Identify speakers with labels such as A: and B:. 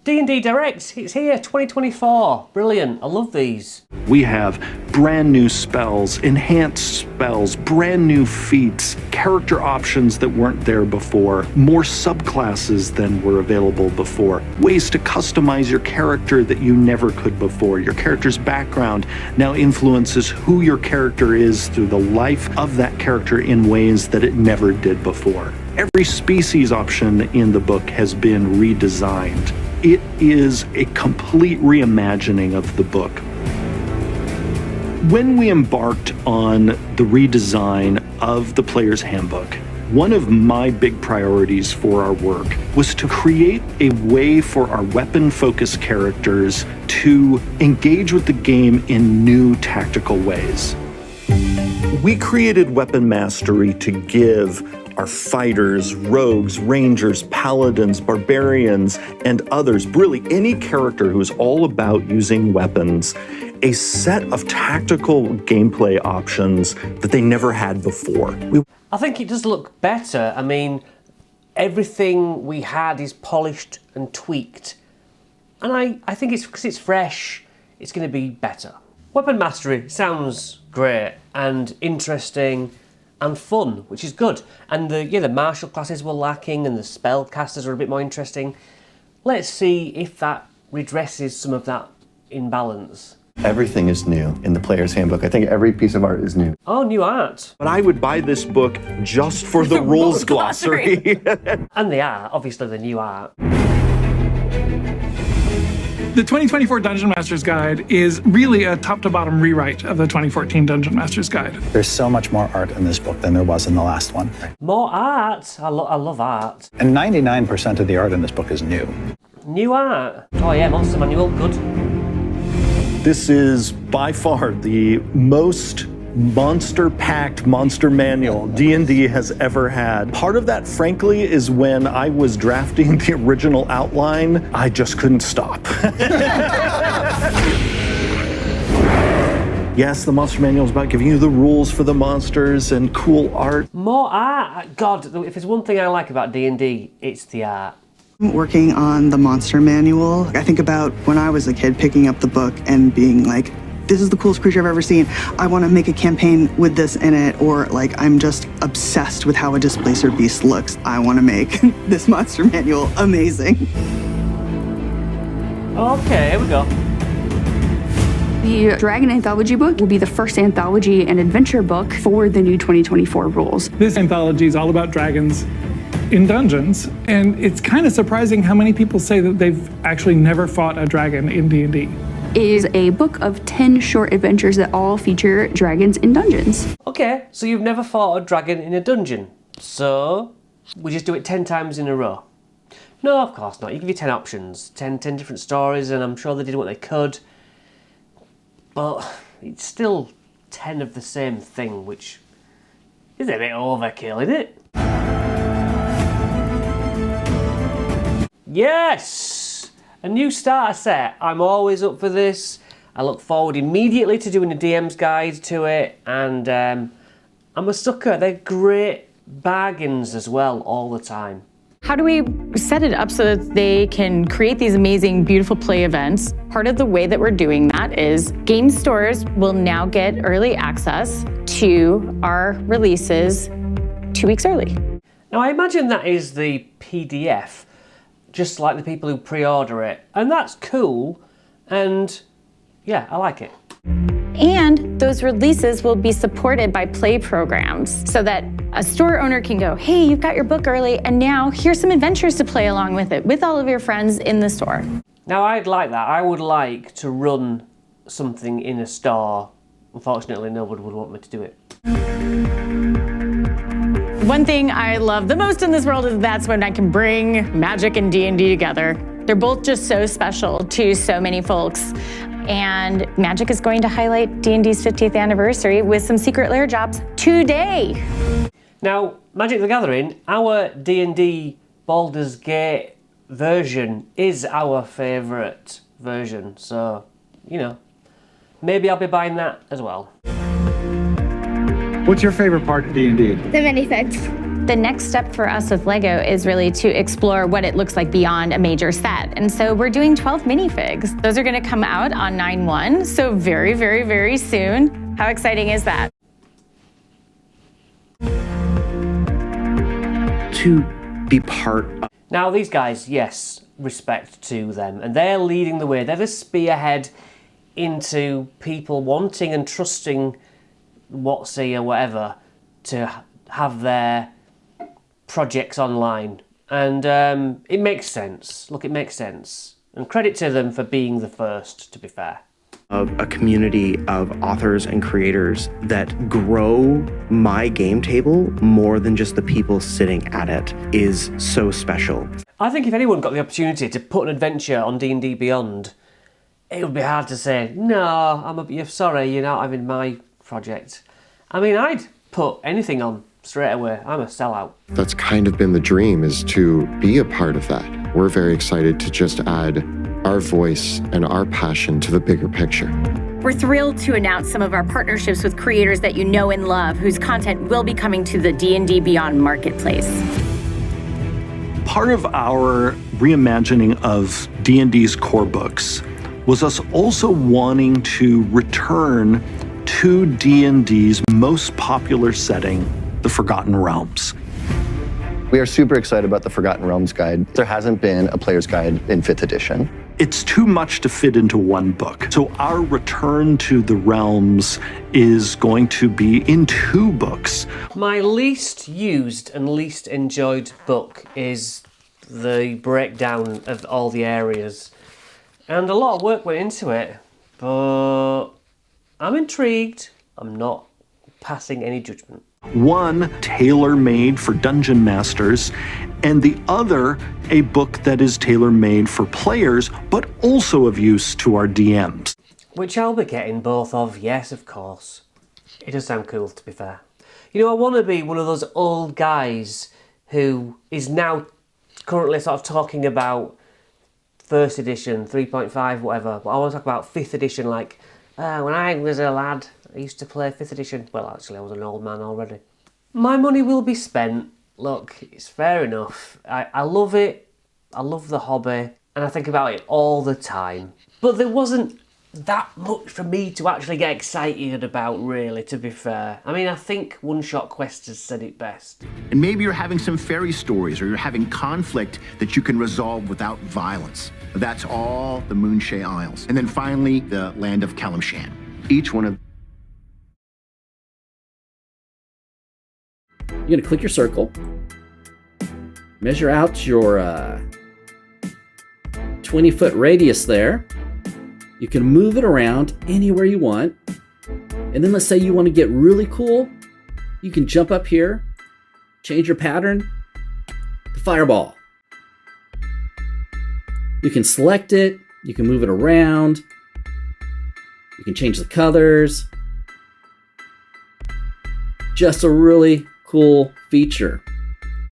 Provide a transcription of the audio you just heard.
A: D&D Direct, it's here, 2024. Brilliant, I love these.
B: We have brand new spells, enhanced spells, brand new feats, character options that weren't there before, more subclasses than were available before, ways to customize your character that you never could before. Your character's background now influences who your character is through the life of that character in ways that it never did before. Every species option in the book has been redesigned. It is a complete reimagining of the book. When we embarked on the redesign of the Player's Handbook, one of my big priorities for our work was to create a way for our weapon-focused characters to engage with the game in new tactical ways. We created Weapon Mastery to give our fighters, rogues, rangers, paladins, barbarians, and others, really any character who's all about using weapons, a set of tactical gameplay options that they never had before.
A: I think it does look better. I mean, everything we had is polished and tweaked. And I think it's because it's fresh, it's going to be better. Weapon Mastery sounds great and interesting and fun, which is good. And the martial classes were lacking and the spellcasters are a bit more interesting. Let's see if that redresses some of that imbalance.
C: Everything is new in the Player's Handbook. I think every piece of art is new.
A: Oh, new art.
B: But I would buy this book just for the rules glossary.
A: And the art, obviously the new art.
D: The 2024 Dungeon Master's Guide is really a top-to-bottom rewrite of the 2014 Dungeon Master's Guide.
E: There's so much more art in this book than there was in the last one.
A: More art? I love art.
E: And 99% of the art in this book is new.
A: New art? Oh yeah, Monster Manual, good.
B: This is by far the most monster-packed monster manual D&D has ever had. Part of that, frankly, is when I was drafting the original outline, I just couldn't stop. Yes, the monster manual is about giving you the rules for the monsters and cool art.
A: More art? God, if there's one thing I like about D&D, it's the art.
F: Working on the monster manual, I think about when I was a kid picking up the book and being like, this is the coolest creature I've ever seen. I want to make a campaign with this in it, or like I'm just obsessed with how a displacer beast looks. I want to make this monster manual amazing.
A: Okay, here we go.
G: The Dragon Anthology book will be the first anthology and adventure book for the new 2024 rules.
D: This anthology is all about dragons in dungeons, and it's kind of surprising how many people say that they've actually never fought a dragon in D&D.
G: Is a book of 10 short adventures that all feature dragons in dungeons.
A: Okay, so you've never fought a dragon in a dungeon. So, we just do it 10 times in a row? No, of course not. You give you 10 options, 10 different stories, and I'm sure they did what they could. But it's still 10 of the same thing, which is a bit overkill, isn't it? Yes! A new starter set. I'm always up for this. I look forward immediately to doing a DM's guide to it, and I'm a sucker. They're great bargains as well all the time.
H: How do we set it up so that they can create these amazing, beautiful play events? Part of the way that we're doing that is game stores will now get early access to our releases 2 weeks early.
A: Now I imagine that is the PDF, just like the people who pre-order it. And that's cool, and yeah, I like it.
H: And those releases will be supported by play programs so that a store owner can go, hey, you've got your book early, and now here's some adventures to play along with it, with all of your friends in the store.
A: Now I'd like that. I would like to run something in a store. Unfortunately, nobody would want me to do it.
H: One thing I love the most in this world is that's when I can bring Magic and D&D together. They're both just so special to so many folks. And Magic is going to highlight D&D's 50th anniversary with some Secret Lair drops today.
A: Now, Magic the Gathering, our D&D Baldur's Gate version is our favourite version. So, you know, maybe I'll be buying that as well.
I: What's your favorite part of D&D?
J: The minifigs.
H: The next step for us with Lego is really to explore what it looks like beyond a major set. And so we're doing 12 minifigs. Those are going to come out on 9/1, so very, very, very soon. How exciting is that?
I: To be part of.
A: Now these guys, yes, respect to them, and they're leading the way. They're the spearhead into people wanting and trusting WotC or whatever to have their projects online. And it makes sense. Look, it makes sense. And credit to them for being the first, to be fair.
I: Of a community of authors and creators that grow my game table more than just the people sitting at it is so special.
A: I think if anyone got the opportunity to put an adventure on D&D Beyond, it would be hard to say, no, you're sorry, you're not having my project. I mean, I'd put anything on straight away. I'm a sellout.
J: That's kind of been the dream, is to be a part of that. We're very excited to just add our voice and our passion to the bigger picture.
K: We're thrilled to announce some of our partnerships with creators that you know and love, whose content will be coming to the D&D Beyond marketplace.
B: Part of our reimagining of D&D's core books was us also wanting to return to D&D's most popular setting, the Forgotten Realms.
C: We are super excited about the Forgotten Realms guide. There hasn't been a player's guide in 5th edition.
B: It's too much to fit into one book. So our return to the realms is going to be in 2 books.
A: My least used and least enjoyed book is the breakdown of all the areas. And a lot of work went into it, but I'm intrigued. I'm not passing any judgment.
B: One tailor-made for dungeon masters, and the other a book that is tailor-made for players, but also of use to our DMs.
A: Which I'll be getting both of, yes, of course. It does sound cool, to be fair. You know, I want to be one of those old guys who is now currently sort of talking about 1st edition, 3.5, whatever, but I want to talk about 5th edition, like, when I was a lad, I used to play 5th edition. Well, actually, I was an old man already. My money will be spent. Look, it's fair enough. I love it. I love the hobby. And I think about it all the time. But there wasn't that much for me to actually get excited about, really, to be fair. I mean, I think One Shot Quest has said it best.
L: And maybe you're having some fairy stories, or you're having conflict that you can resolve without violence. That's all the Moonshae Isles. And then finally, the land of Kalimshan. Each one of
M: You're gonna click your circle, measure out your 20-foot radius there. You can move it around anywhere you want. And then let's say you want to get really cool. You can jump up here, change your pattern to fireball. You can select it, you can move it around, you can change the colors. Just a really cool feature.